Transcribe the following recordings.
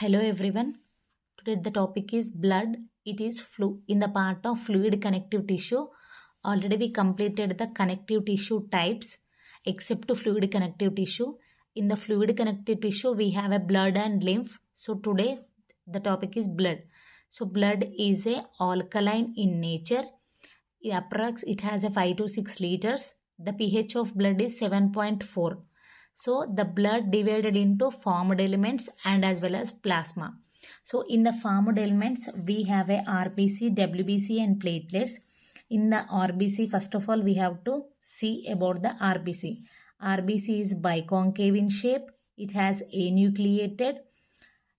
Hello everyone. Today the topic is blood. It is in the part of fluid connective tissue. Already we completed the connective tissue types except to fluid connective tissue. In the fluid connective tissue we have a blood and lymph. So today the topic is blood. So blood is a alkaline in nature. It has a 5 to 6 liters. The pH of blood is 7.4. So the blood divided into formed elements and as well as plasma. So in the formed elements, we have a RBC, WBC and platelets. In the RBC, first of all, we have to see about the RBC. RBC is biconcave in shape. It has anucleated.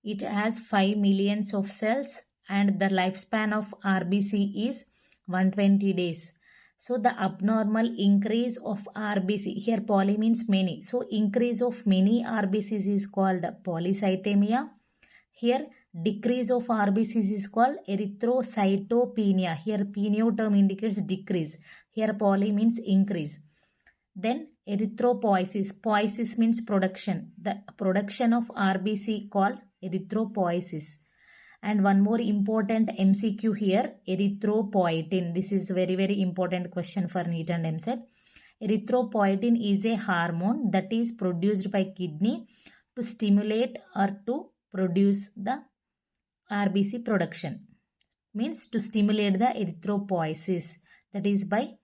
It has 5 millions of cells and the lifespan of RBC is 120 days. So the abnormal increase of RBC, here poly means many. So increase of many RBCs is called polycythemia. Here decrease of RBCs is called erythrocytopenia. Here penio term indicates decrease. Here poly means increase. Then erythropoiesis. Poiesis means production. The production of RBC called erythropoiesis. And one more important MCQ here, erythropoietin. This is a very important question for NEET and MCET. Erythropoietin is a hormone that is produced by kidney to stimulate or to produce the RBC production. Means to stimulate the erythropoiesis. That is by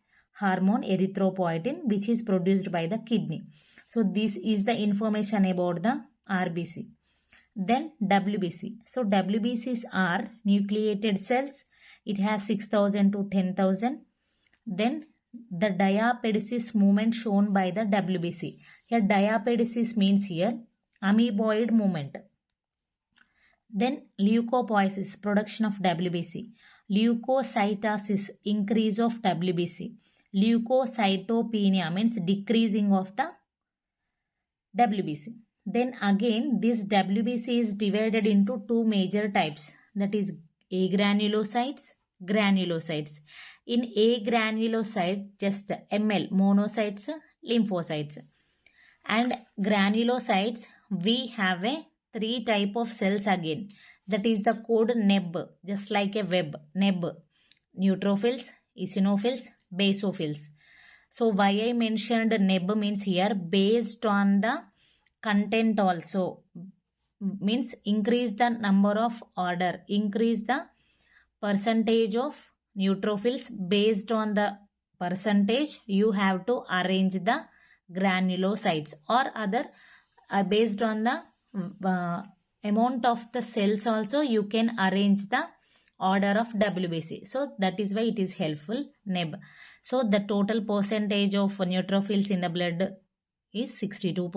hormone erythropoietin which is produced by the kidney. So this is the information about the RBC. Then WBC. So WBCs are nucleated cells. It has 6,000 to 10,000. Then the diapedesis movement shown by the WBC. Here diapedesis means here amoeboid movement. Then leukopoiesis, production of WBC. Leukocytosis, increase of WBC. Leukocytopenia means decreasing of the WBC. Then again this WBC is divided into two major types, that is agranulocytes, granulocytes. In agranulocyte just ml, monocytes, lymphocytes. And granulocytes we have a three type of cells again, that is the code neb, just like a web, neb, neutrophils, eosinophils, basophils. So why I mentioned neb means here based on the content also, means increase the number of order, increase the percentage of neutrophils. Based on the percentage you have to arrange the granulocytes, or other based on the amount of the cells also you can arrange the order of WBC. So that is why it is helpful, neb. So the total percentage of neutrophils in the blood is 62%,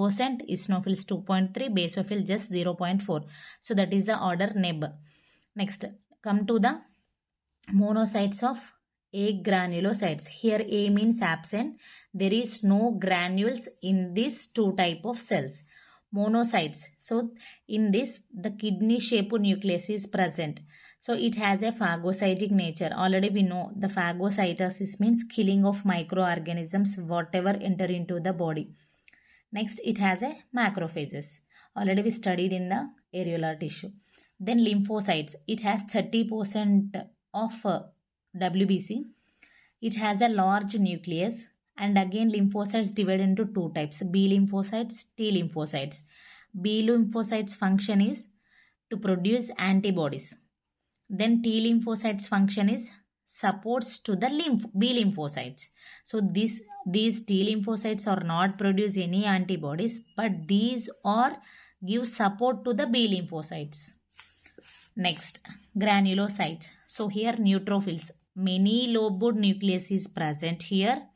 eosinophils 2.3, basophil just 0.4. So that is the order neb. Next, come to the monocytes of agranulocytes. Here A means absent. There is no granules in these two type of cells. Monocytes. So in this the kidney shaped nucleus is present. So it has a phagocytic nature. Already we know the phagocytosis means killing of microorganisms whatever enter into the body. Next, it has a macrophages. Already we studied in the areolar tissue. Then lymphocytes. It has 30% of WBC. It has a large nucleus. And again lymphocytes divided into two types, B lymphocytes, T lymphocytes. B lymphocytes function is to produce antibodies. Then T lymphocytes function is supports to the B lymphocytes. So these T lymphocytes are not produce any antibodies, but these are give support to the B lymphocytes. Next, granulocytes. So here neutrophils, many lobed nucleus is present here.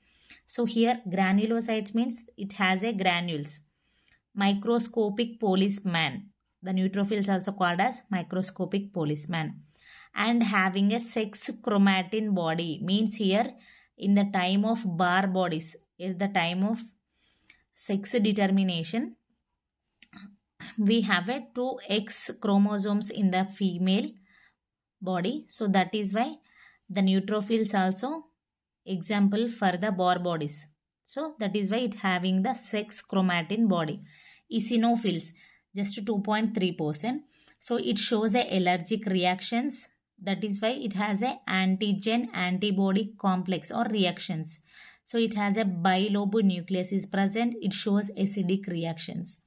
So here granulocytes means it has a granules. Microscopic policeman. The neutrophils also called as microscopic policeman. And having a sex chromatin body means here in the time of bar bodies, is the time of sex determination, we have a 2X chromosomes in the female body. So that is why the neutrophils also example for the bar bodies. So that is why it having the sex chromatin body. Eosinophils just 2.3%. So it shows a allergic reactions. That is why it has a antigen antibody complex or reactions. So it has a bilobe nucleus is present. It shows acidic reactions.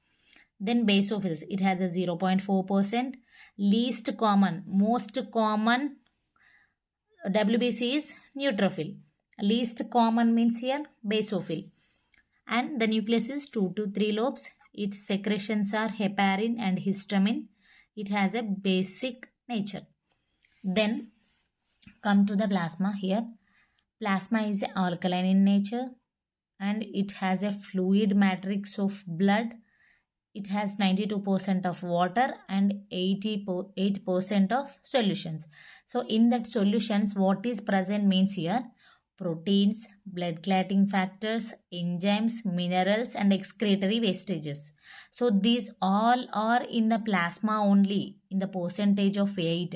Then basophils, it has a 0.4%. Least common, most common WBC is neutrophil. Least common means here basophil. And the nucleus is 2 to 3 lobes. Its secretions are heparin and histamine. It has a basic nature. Then come to the plasma here. Plasma is alkaline in nature and it has a fluid matrix of blood. It has 92% of water and 88% of solutions. So in that solutions, what is present means here proteins, blood clotting factors, enzymes, minerals and excretory wastages. So these all are in the plasma only in the percentage of 8.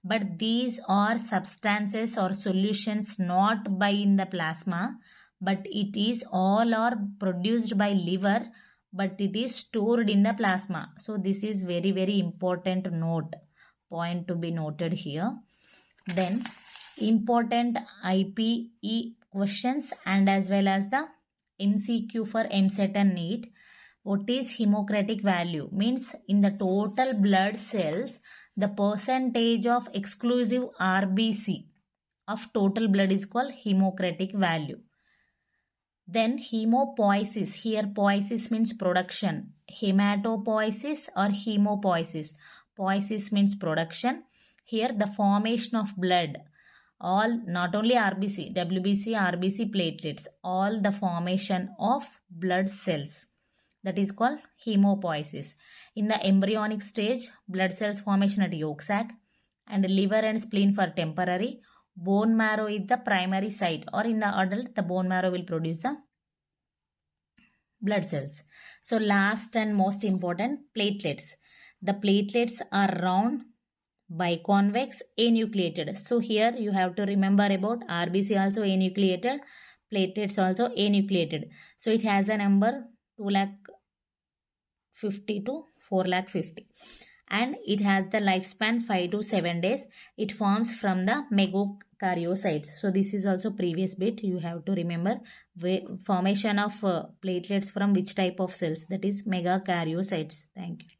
But these are substances or solutions not by in the plasma, but it is all are produced by liver, but it is stored in the plasma. So this is very important point to be noted here. Then important IPE questions and as well as the MCQ for MSET and NEET. What is hemocratic value? Means in the total blood cells, the percentage of exclusive RBC of total blood is called hemocratic value. Then hemopoiesis. Here poiesis means production. Hematopoiesis or hemopoiesis. Poiesis means production. Here the formation of blood. All not only RBC, WBC, RBC platelets. All the formation of blood cells. That is called hemopoiesis. In the embryonic stage, blood cells formation at yolk sac and liver and spleen for temporary. Bone marrow is the primary site, or in the adult the bone marrow will produce the blood cells. So last and most important, platelets. The platelets are round, biconvex, anucleated. So here you have to remember about RBC also anucleated, platelets also anucleated. So it has a number 250 to 450. And it has the lifespan 5 to 7 days. It forms from the megakaryocytes. So this is also previous bit. You have to remember formation of platelets from which type of cells, that is megakaryocytes. Thank you.